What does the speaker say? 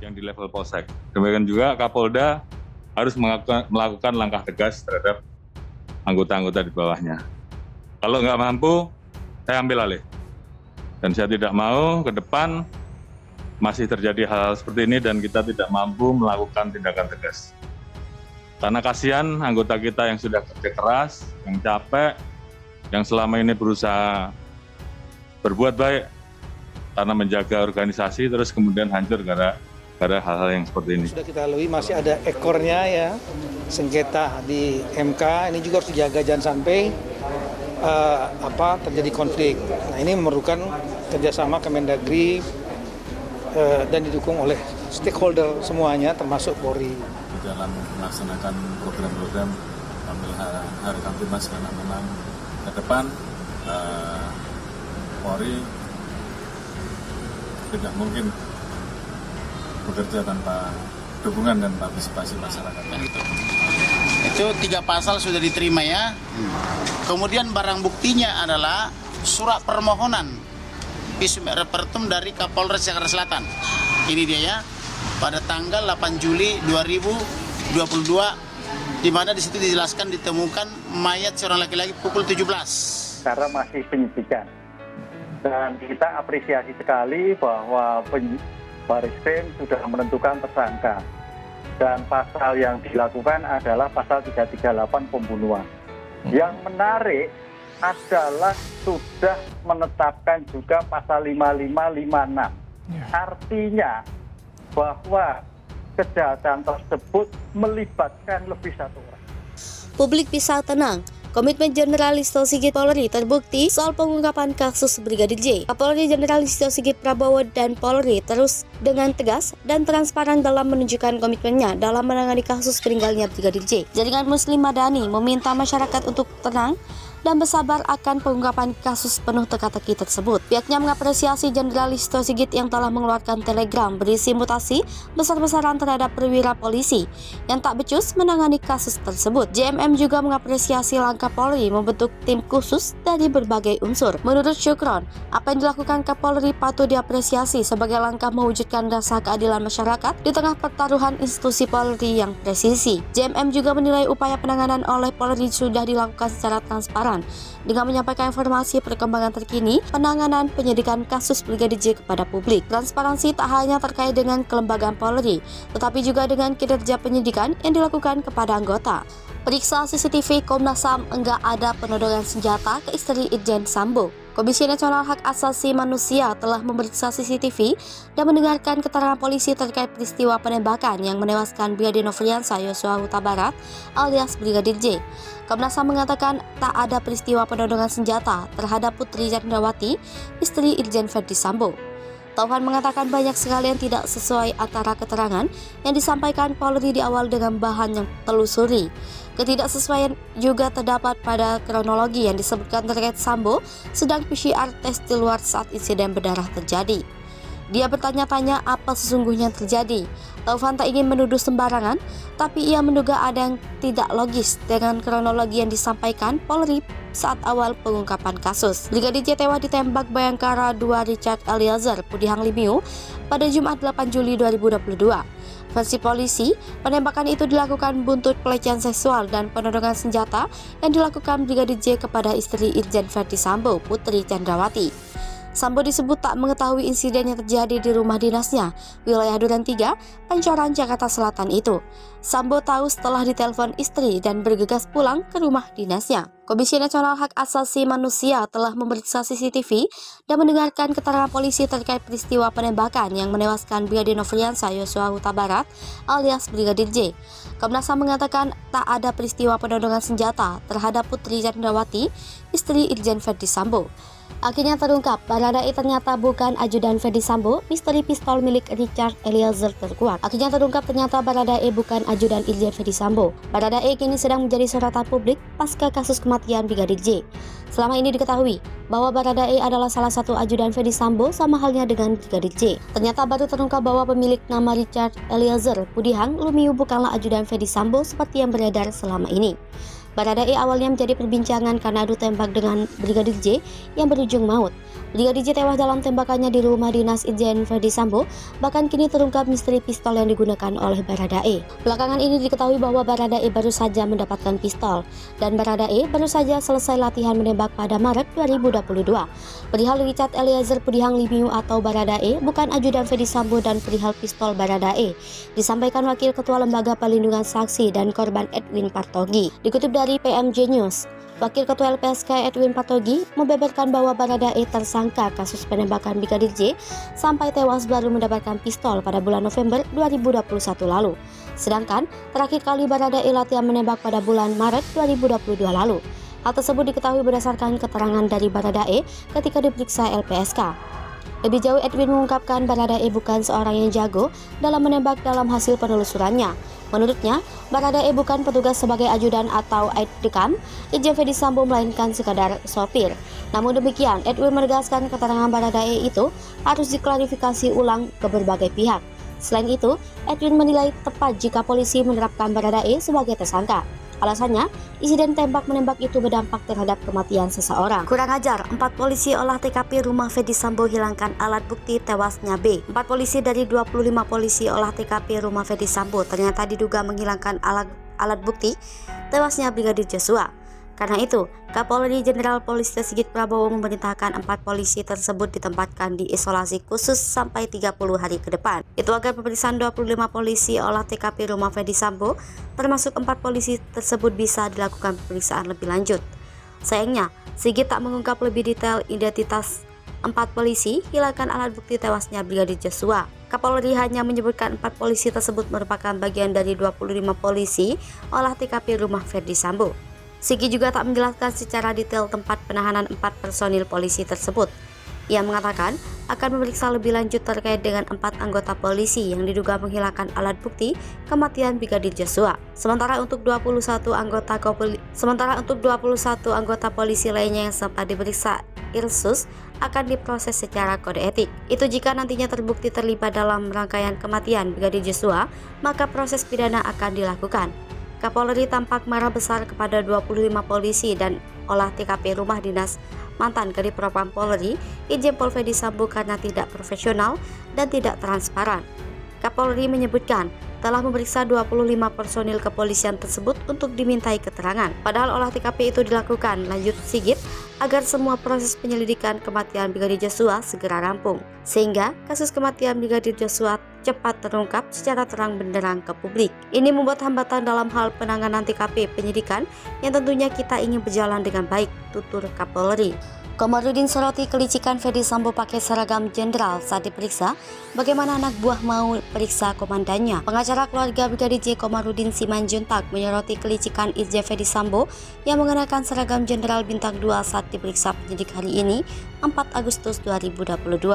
yang di level Polsek. Demikian juga Kapolda harus melakukan langkah tegas terhadap anggota-anggota di bawahnya. Kalau nggak mampu, saya ambil alih. Dan saya tidak mau ke depan masih terjadi hal-hal seperti ini dan kita tidak mampu melakukan tindakan tegas. Karena kasihan anggota kita yang sudah kerja keras, yang capek, yang selama ini berusaha berbuat baik karena menjaga organisasi, terus kemudian hancur gara hal-hal yang seperti ini. Sudah kita lalui, masih ada ekornya ya, sengketa di MK, ini juga harus dijaga jangan sampai terjadi konflik. Nah, ini memerlukan kerjasama Kemendagri dan didukung oleh stakeholder semuanya, termasuk Polri. Di dalam melaksanakan program-program ambil Hari Kamtibmas karena memang ke depan Polri tidak mungkin bekerja tanpa dukungan dan partisipasi masyarakat. Itu 3 pasal sudah diterima ya. Kemudian barang buktinya adalah surat permohonan visum et repertum dari Kapolres Jakarta Selatan. Ini dia ya, pada tanggal 8 Juli 2022, di mana di situ dijelaskan ditemukan mayat seorang laki-laki pukul 17. Karena masih penyidikan. Dan kita apresiasi sekali bahwa Barreskrim sudah menentukan tersangka. Dan pasal yang dilakukan adalah pasal 338 pembunuhan. Yang menarik adalah sudah menetapkan juga pasal 5556. Artinya bahwa kejahatan tersebut melibatkan lebih satu orang. Publik bisa tenang. Komitmen Jenderal Listio Sigit Polri terbukti soal pengungkapan kasus Brigadir J. Kapolri Jenderal Listio Sigit Prabowo dan Polri terus dengan tegas dan transparan dalam menunjukkan komitmennya dalam menangani kasus meninggalnya Brigadir J. Jaringan Muslim Madani meminta masyarakat untuk tenang dan bersabar akan pengungkapan kasus penuh teka-teki tersebut. Pihaknya mengapresiasi Jenderal Listio Sigit yang telah mengeluarkan telegram berisi mutasi besar-besaran terhadap perwira polisi yang tak becus menangani kasus tersebut. JMM juga mengapresiasi langkah Polri membentuk tim khusus dari berbagai unsur. Menurut Syukron, apa yang dilakukan Kapolri patut diapresiasi sebagai langkah mewujudkan rasa keadilan masyarakat di tengah pertaruhan institusi Polri yang presisi. JMM juga menilai upaya penanganan oleh Polri sudah dilakukan secara transparan dengan menyampaikan informasi perkembangan terkini penanganan penyidikan kasus Brigadir J kepada publik. Transparansi tak hanya terkait dengan kelembagaan Polri, tetapi juga dengan kinerja penyidikan yang dilakukan kepada anggota. Periksa CCTV Komnas HAM enggak ada penodongan senjata ke istri Irjen Sambo. Komisi Nasional Hak Asasi Manusia telah memeriksa CCTV dan mendengarkan keterangan polisi terkait peristiwa penembakan yang menewaskan Brigadir Nofriansah Yosua Huta Barat alias Brigadir J. Komnas HAM mengatakan tak ada peristiwa penodongan senjata terhadap Putri Chandrawati, istri Irjen Verdi Sambo. Taufan mengatakan banyak sekali yang tidak sesuai antara keterangan yang disampaikan Polri di awal dengan bahan yang telusuri. Ketidaksesuaian juga terdapat pada kronologi yang disebutkan terkait Sambo sedang PCR tes di luar saat insiden berdarah terjadi. Dia bertanya-tanya apa sesungguhnya yang terjadi. Taufan tak ingin menuduh sembarangan, tapi ia menduga ada yang tidak logis dengan kronologi yang disampaikan Polri saat awal pengungkapan kasus. Brigadir J tewas ditembak Bayangkara 2 Richard Eliezer Pudihang Lumiu pada Jumat 8 Juli 2022. Versi polisi, penembakan itu dilakukan buntut pelecehan seksual dan penodongan senjata yang dilakukan Brigadir J kepada istri Irjen Verdi Sambo, Putri Chandrawati. Sambo disebut tak mengetahui insiden yang terjadi di rumah dinasnya, wilayah Duren 3, Pancoran, Jakarta Selatan itu. Sambo tahu setelah ditelepon istri dan bergegas pulang ke rumah dinasnya. Komisi Nasional Hak Asasi Manusia telah memeriksa CCTV dan mendengarkan keterangan polisi terkait peristiwa penembakan yang menewaskan Brigadir Nofriansah Yosua Huta Barat alias Brigadir J. Komnas HAM mengatakan tak ada peristiwa penodongan senjata terhadap Putri Chandrawati, istri Irjen Verdi Sambo. Akhirnya terungkap, Baradae ternyata bukan ajudan Verdi Sambo, misteri pistol milik Richard Eliezer terkuak. Akhirnya terungkap ternyata Baradae bukan ajudan Irjen Verdi Sambo. Baradae kini sedang menjadi sorotan publik pasca kasus kematian Brigadir J. Selama ini diketahui bahwa Baradae adalah salah satu ajudan Verdi Sambo sama halnya dengan Brigadir J. Ternyata baru terungkap bahwa pemilik nama Richard Eliezer Pudihang Lumiu bukanlah ajudan Verdi Sambo seperti yang beredar selama ini. Baradae awalnya menjadi perbincangan karena adu tembak dengan Brigadir J yang berujung maut. Brigadir J tewas dalam tembakannya di rumah dinas Irjen Verdi Sambo. Bahkan kini terungkap misteri pistol yang digunakan oleh Baradae. Belakangan ini diketahui bahwa Baradae baru saja mendapatkan pistol dan Baradae baru saja selesai latihan menembak pada Maret 2022. Perihal Richard Eliezer Pudihang Lumiu atau Baradae bukan ajudan Verdi Sambo dan perihal pistol Baradae disampaikan Wakil Ketua Lembaga Perlindungan Saksi dan Korban Edwin Partogi. Dikutip dari PMJ News, Wakil Ketua LPSK Edwin Partogi membeberkan bahwa Baradae tersangka kasus penembakan Brigadir J sampai tewas baru mendapatkan pistol pada bulan November 2021 lalu. Sedangkan terakhir kali Baradae latihan menembak pada bulan Maret 2022 lalu. Hal tersebut diketahui berdasarkan keterangan dari Baradae ketika diperiksa LPSK. Lebih jauh, Edwin mengungkapkan Baradae bukan seorang yang jago dalam menembak dalam hasil penelusurannya. Menurutnya, Baradae bukan petugas sebagai ajudan atau aide-de-camp Irjen Verdi Sambo, melainkan sekadar sopir. Namun demikian, Edwin menegaskan keterangan Baradae itu harus diklarifikasi ulang ke berbagai pihak. Selain itu, Edwin menilai tepat jika polisi menerapkan Baradae sebagai tersangka. Alasannya, insiden tembak-menembak itu berdampak terhadap kematian seseorang. Kurang ajar, 4 polisi olah TKP rumah Verdi Sambo hilangkan alat bukti tewasnya B. 4 polisi dari 25 polisi olah TKP rumah Verdi Sambo ternyata diduga menghilangkan alat bukti tewasnya Brigadir Joshua. Karena itu, Kapolri Jenderal Polisi Sigit Prabowo memerintahkan 4 polisi tersebut ditempatkan di isolasi khusus sampai 30 hari ke depan. Itu agar pemeriksaan 25 polisi olah TKP rumah Verdi Sambo, termasuk 4 polisi tersebut bisa dilakukan pemeriksaan lebih lanjut. Sayangnya, Sigit tak mengungkap lebih detail identitas 4 polisi hilangkan alat bukti tewasnya Brigadir Joshua. Kapolri hanya menyebutkan 4 polisi tersebut merupakan bagian dari 25 polisi olah TKP rumah Verdi Sambo. Sigit juga tak menjelaskan secara detail tempat penahanan 4 personil polisi tersebut. Ia mengatakan akan memeriksa lebih lanjut terkait dengan 4 anggota polisi yang diduga menghilangkan alat bukti kematian Brigadir Joshua. Sementara untuk 21 anggota polisi lainnya yang sempat diperiksa Irsus akan diproses secara kode etik. Itu jika nantinya terbukti terlibat dalam rangkaian kematian Brigadir Joshua, maka proses pidana akan dilakukan. Kapolri tampak marah besar kepada 25 polisi dan olah TKP rumah dinas mantan Kadipropam Polri, Irjen Pol Verdi Sambo karena tidak profesional dan tidak transparan. Kapolri menyebutkan telah memeriksa 25 personil kepolisian tersebut untuk dimintai keterangan. Padahal olah TKP itu dilakukan, lanjut Sigit, agar semua proses penyelidikan kematian Brigadir Joshua segera rampung, sehingga kasus kematian Brigadir Joshua cepat terungkap secara terang benderang ke publik. Ini membuat hambatan dalam hal penanganan TKP penyidikan yang tentunya kita ingin berjalan dengan baik, tutur Kapolri. Komarudin soroti kelicikan Verdi Sambo pakai seragam jenderal saat diperiksa. Bagaimana anak buah mau periksa komandannya? Pengacara keluarga Brigadir J Komarudin Simanjuntak menyoroti kelicikan Irjen Verdi Sambo yang mengenakan seragam jenderal bintang 2 saat diperiksa penyidik hari ini, 4 Agustus 2022.